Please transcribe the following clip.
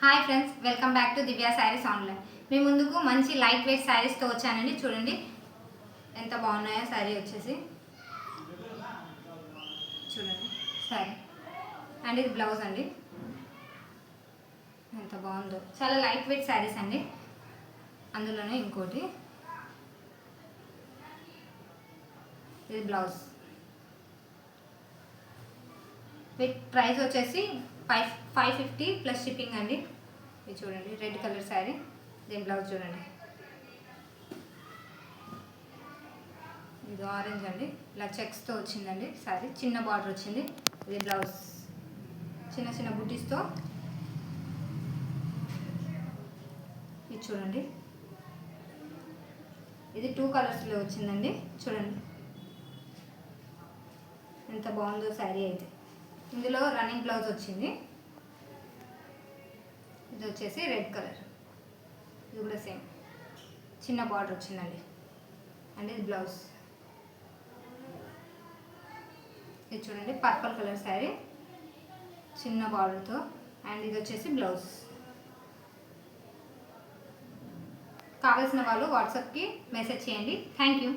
Hi friends, welcome back to Divya sarees online. మీ ముందుకు మంచి లైట్ వెయిట్ శారీస్తో వచ్చానండి. చూడండి ఎంత బాగున్నాయో శారీ వచ్చేసి. చూడండి శారీ అండ్ ఇది బ్లౌజ్ అండి. ఎంత బాగుందో, చాలా లైట్ వెయిట్ శారీస్ అండి. అందులోనే ఇంకోటి ఇది బ్లౌజ్. విత్ ప్రైస్ వచ్చేసి 550 ప్లస్ షిప్పింగ్ అండి. ఇది చూడండి రెడ్ కలర్ శారీ, దీని బ్లౌజ్ చూడండి. ఇది ఆరెంజ్ అండి, ఇలా చెక్స్తో వచ్చిందండి శారీ. చిన్న బార్డర్ వచ్చింది. ఇది బ్లౌజ్ చిన్న చిన్న బుటీస్తో. ఇది చూడండి, ఇది 2 కలర్స్లో వచ్చిందండి. చూడండి ఎంత బాగుందో శారీ అయితే. ఇందులో రన్నింగ్ బ్లౌజ్ వచ్చింది. ఇది వచ్చేసి రెడ్ కలర్, ఇది కూడా సేమ్ చిన్న బార్డర్ వచ్చిందండి. అండ్ ఇది బ్లౌజ్. ఇది చూడండి పర్పుల్ కలర్ శారీ, చిన్న బార్డర్తో. అండ్ ఇది వచ్చేసి బ్లౌజ్. కావాల్సిన వాళ్ళు వాట్సాప్కి మెసేజ్ చేయండి. Thank you.